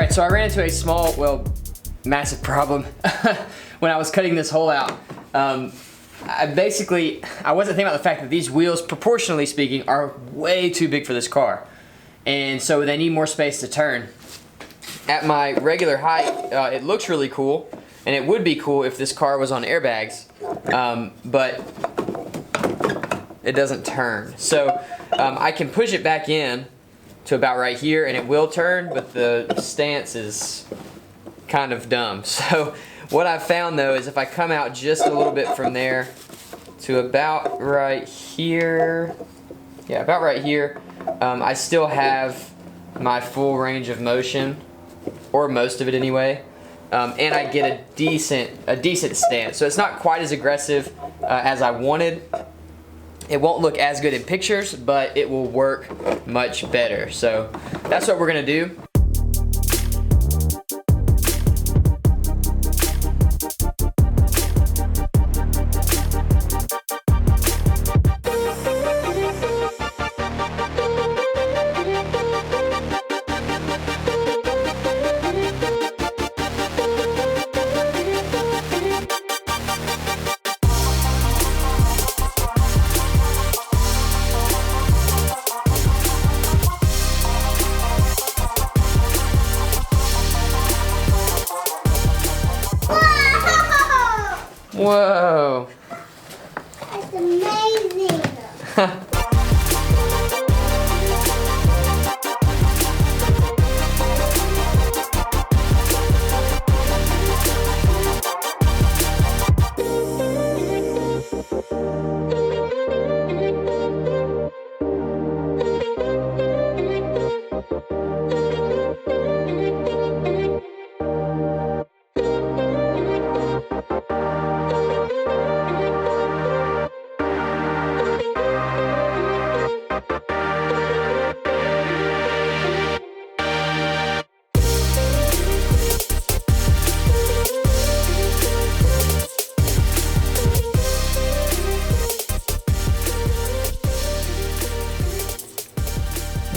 Alright, so I ran into a small, well, massive problem when I was cutting this hole out. I wasn't thinking about the fact that these wheels, proportionally speaking, are way too big for this car. And so they need more space to turn. At my regular height, it looks really cool, and it would be cool if this car was on airbags, but it doesn't turn. So I can push it back in to about right here, and it will turn, but the stance is kind of dumb. So what I've found though is if I come out just a little bit from there to about right here, yeah, about right here, I still have my full range of motion, or most of it anyway, and I get a decent stance. So it's not quite as aggressive as I wanted. It won't look as good in pictures, but it will work much better. So that's what we're gonna do. Whoa. That's amazing.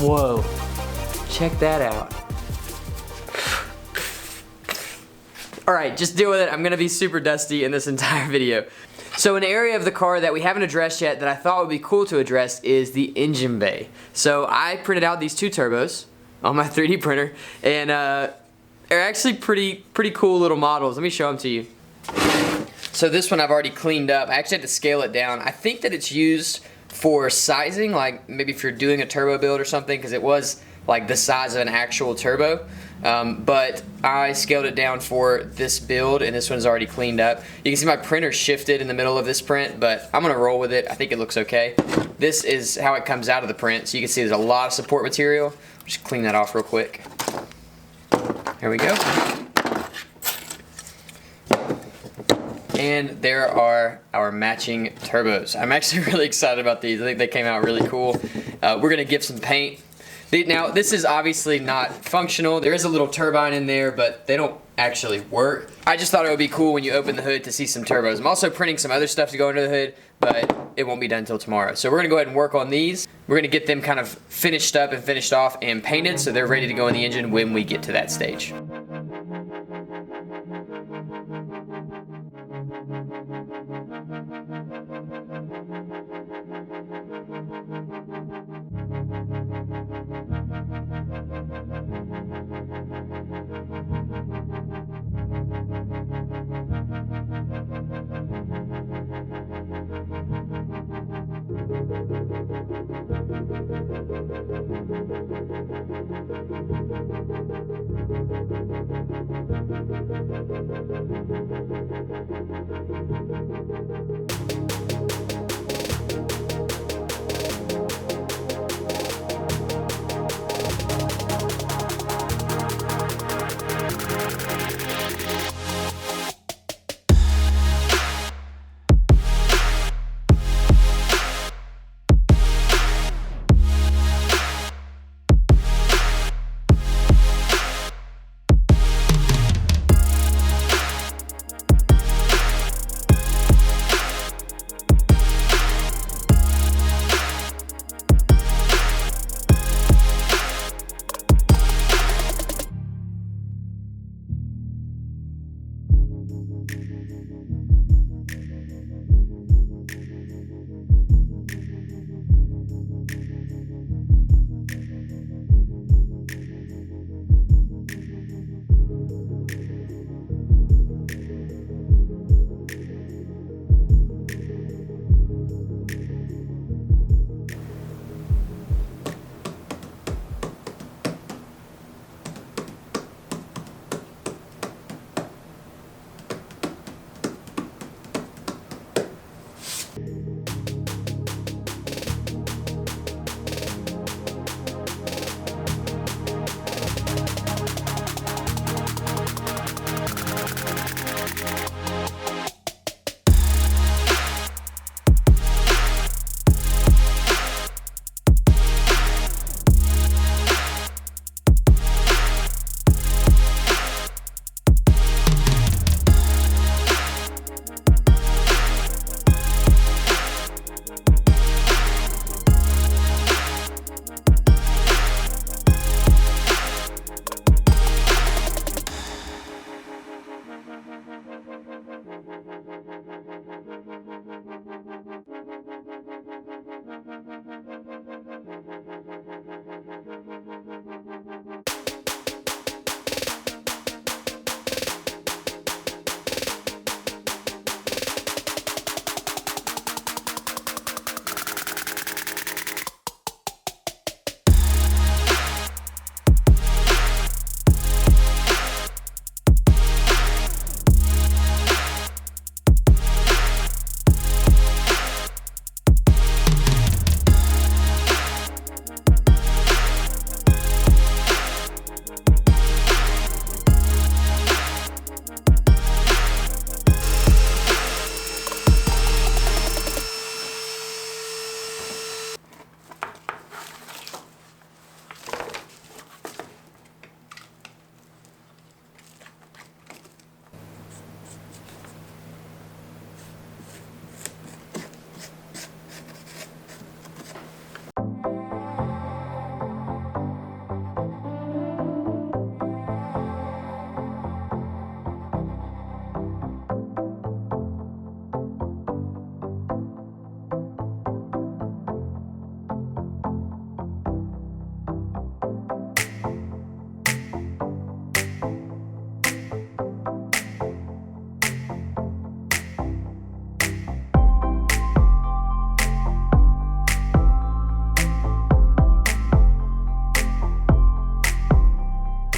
Whoa, check that out. Alright, just deal with it. I'm gonna be super dusty in this entire video. So an area of the car that we haven't addressed yet that I thought would be cool to address is the engine bay. So I printed out these two turbos on my 3D printer, and they're actually pretty cool little models. Let me show them to you. So this one I've already cleaned up. I actually had to scale it down. I think that it's used for sizing, like maybe if you're doing a turbo build or something, because it was like the size of an actual turbo. But I scaled it down for this build, and this one's already cleaned up. You can see my printer shifted in the middle of this print, but I'm gonna roll with it. I think it looks okay. This is how it comes out of the print, so you can see there's a lot of support material. Just clean that off real quick. There we go. And there are our matching turbos. I'm actually really excited about these. I think they came out really cool. We're gonna give some paint. Now, this is obviously not functional. There is a little turbine in there, but they don't actually work. I just thought it would be cool when you open the hood to see some turbos. I'm also printing some other stuff to go under the hood, but it won't be done until tomorrow. So we're gonna go ahead and work on these. We're gonna get them kind of finished up and finished off and painted so they're ready to go in the engine when we get to that stage.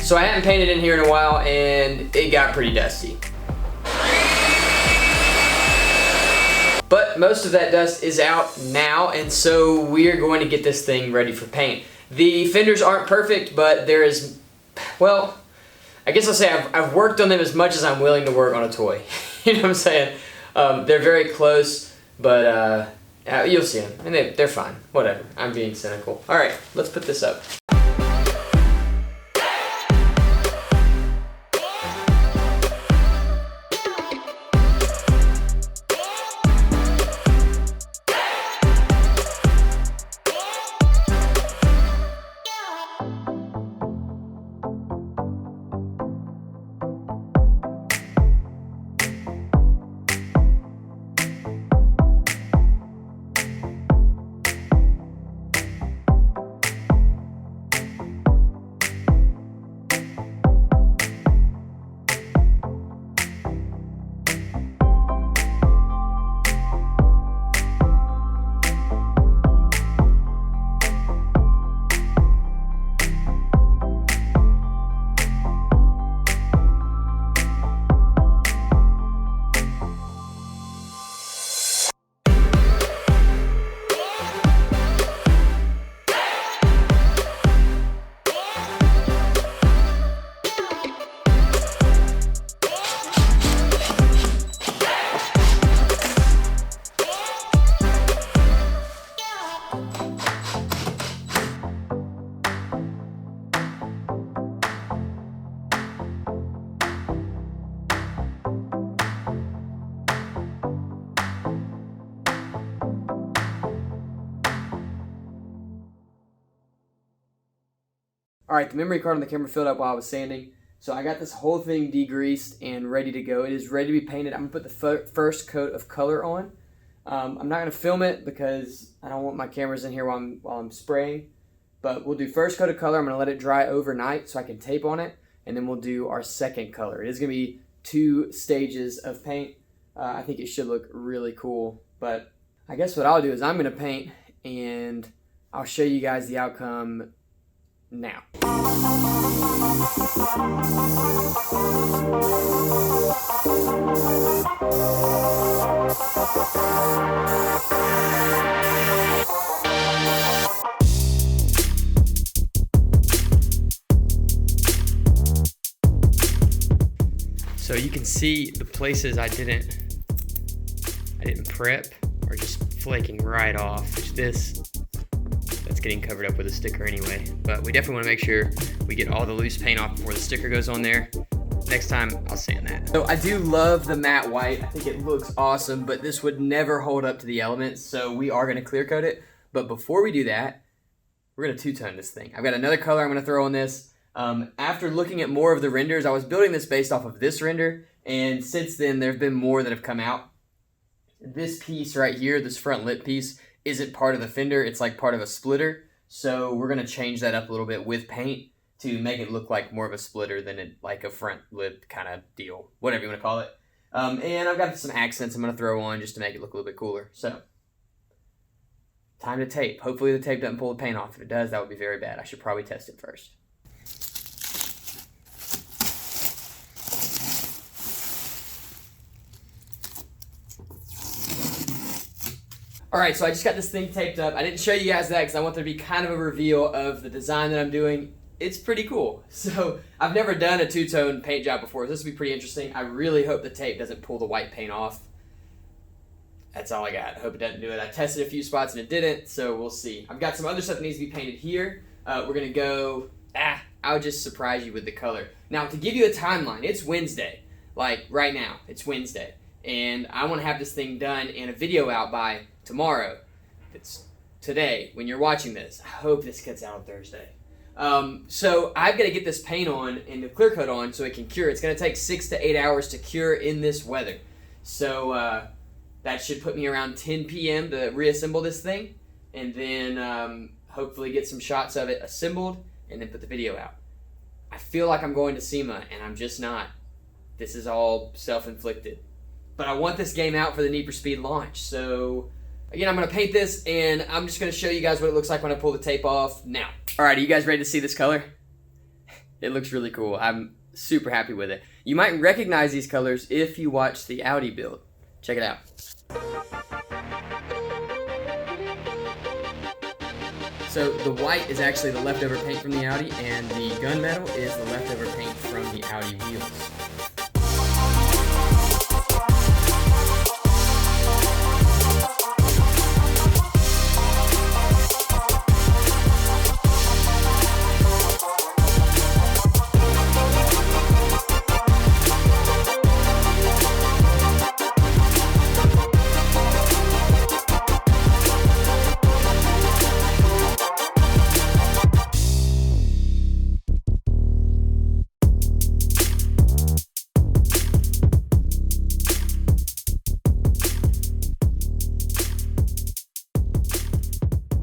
So I hadn't painted in here in a while and it got pretty dusty. But most of that dust is out now, and so we are going to get this thing ready for paint. The fenders aren't perfect, but there is, well, I guess I'll say I've worked on them as much as I'm willing to work on a toy. You know what I'm saying? They're very close, but you'll see them, and they're fine. Whatever, I'm being cynical. All right, let's put this up. Alright, the memory card on the camera filled up while I was sanding, so I got this whole thing degreased and ready to go. It is ready to be painted. I'm going to put the first coat of color on. I'm not going to film it because I don't want my cameras in here while I'm spraying, but we'll do first coat of color. I'm going to let it dry overnight so I can tape on it, and then we'll do our second color. It is going to be 2 stages of paint. I think it should look really cool, but I guess what I'll do is I'm going to paint, and I'll show you guys the outcome now. So you can see the places I didn't prep are just flaking right off, which that's getting covered up with a sticker anyway. But we definitely want to make sure we get all the loose paint off before the sticker goes on there. Next time, I'll sand that. So I do love the matte white. I think it looks awesome, but this would never hold up to the elements, so we are going to clear coat it. But before we do that, we're going to two-tone this thing. I've got another color I'm going to throw on this. After looking at more of the renders, I was building this based off of this render, and since then, there have been more that have come out. This piece right here, this front lip piece, isn't part of the fender. It's like part of a splitter. So we're going to change that up a little bit with paint to make it look like more of a splitter than like a front lip kind of deal, whatever you want to call it. And I've got some accents I'm going to throw on just to make it look a little bit cooler. So, time to tape. Hopefully the tape doesn't pull the paint off. If it does, that would be very bad. I should probably test it first. Alright, so I just got this thing taped up. I didn't show you guys that because I want there to be kind of a reveal of the design that I'm doing. It's pretty cool. So, I've never done a two-tone paint job before. So this will be pretty interesting. I really hope the tape doesn't pull the white paint off. That's all I got. I hope it doesn't do it. I tested a few spots and it didn't, so we'll see. I've got some other stuff that needs to be painted here. We're going to go... I'll just surprise you with the color. Now, to give you a timeline, it's Wednesday. Like, right now, it's Wednesday. And I want to have this thing done and a video out by tomorrow. It's today when you're watching this. I hope this gets out on Thursday. So I've got to get this paint on and the clear coat on so it can cure. It's going to take 6 to 8 hours to cure in this weather. So that should put me around 10 p.m. to reassemble this thing, and then hopefully get some shots of it assembled and then put the video out. I feel like I'm going to SEMA and I'm just not. This is all self-inflicted. But I want this game out for the Need for Speed launch. So, again, I'm going to paint this, and I'm just going to show you guys what it looks like when I pull the tape off now. All right, are you guys ready to see this color? It looks really cool. I'm super happy with it. You might recognize these colors if you watch the Audi build. Check it out. So the white is actually the leftover paint from the Audi, and the gunmetal is the leftover paint from the Audi wheels.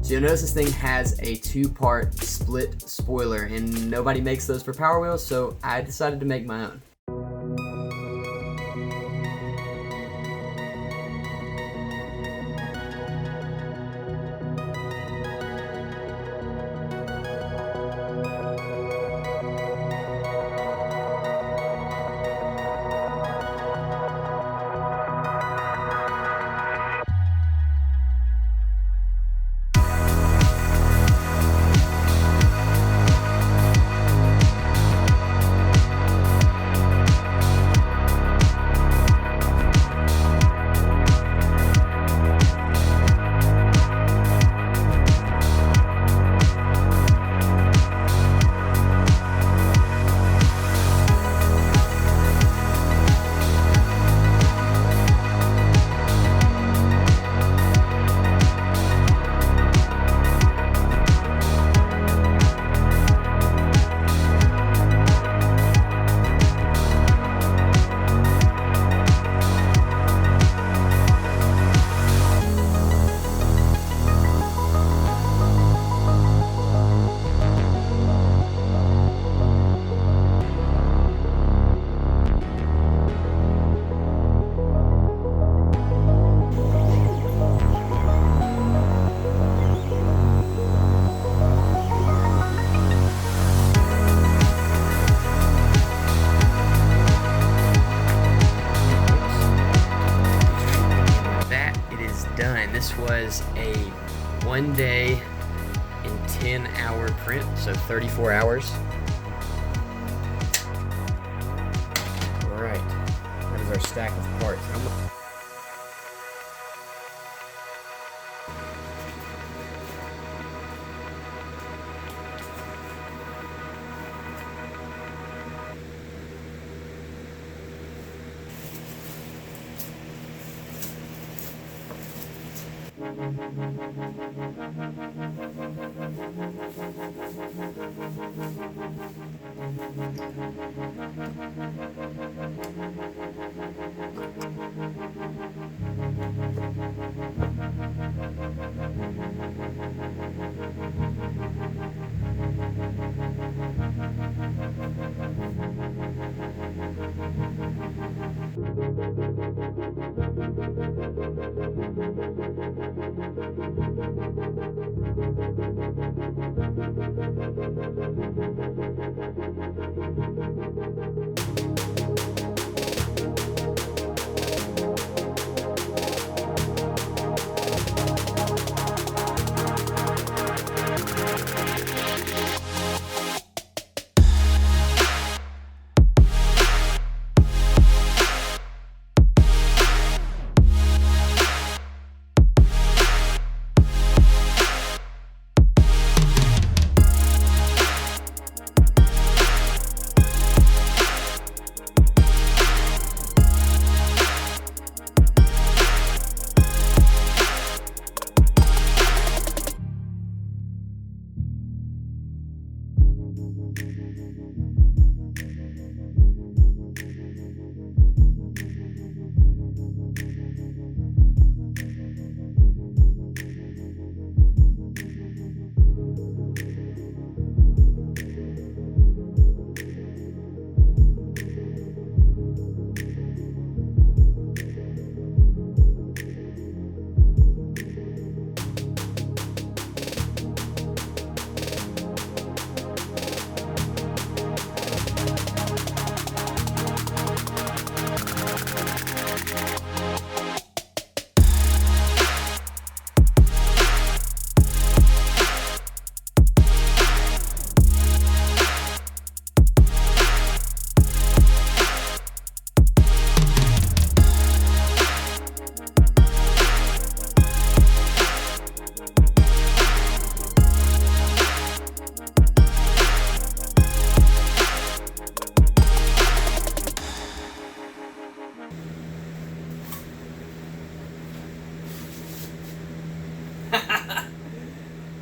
So you'll notice this thing has a 2-part split spoiler, and nobody makes those for Power Wheels, so I decided to make my own. This was a 1-day and 10-hour print, so 34 hours. All right, that is our stack of parts.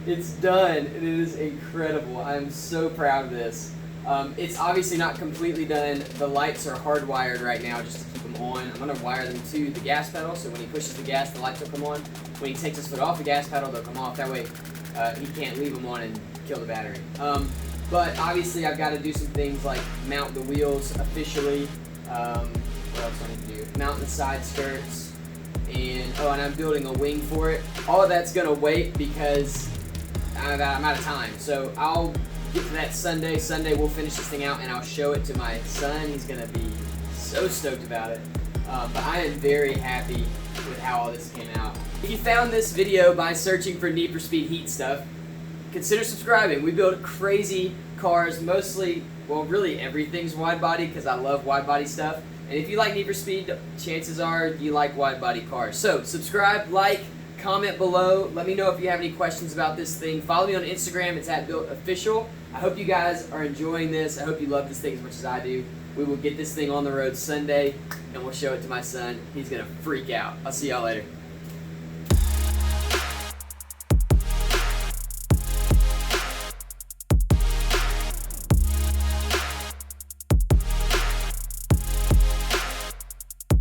It's done, and it is incredible. I am so proud of this. It's obviously not completely done. The lights are hardwired right now just to keep them on. I'm going to wire them to the gas pedal, so when he pushes the gas, the lights will come on. When he takes his foot off the gas pedal, they'll come off. That way, he can't leave them on and kill the battery. But obviously, I've got to do some things like mount the wheels officially. What else do I need to do? Mount the side skirts. And I'm building a wing for it. All of that's going to wait because I'm out of time. So I'll get to that Sunday. Sunday we'll finish this thing out and I'll show it to my son. He's going to be so stoked about it. But I am very happy with how all this came out. If you found this video by searching for Need for Speed Heat stuff, consider subscribing. We build crazy cars, mostly, well, really everything's wide body because I love wide body stuff. And if you like Need for Speed, chances are you like wide body cars. So subscribe, like, comment below. Let me know if you have any questions about this thing. Follow me on Instagram. It's @BuiltOfficial. I hope you guys are enjoying this. I hope you love this thing as much as I do. We will get this thing on the road Sunday, and we'll show it to my son. He's going to freak out. I'll see y'all later.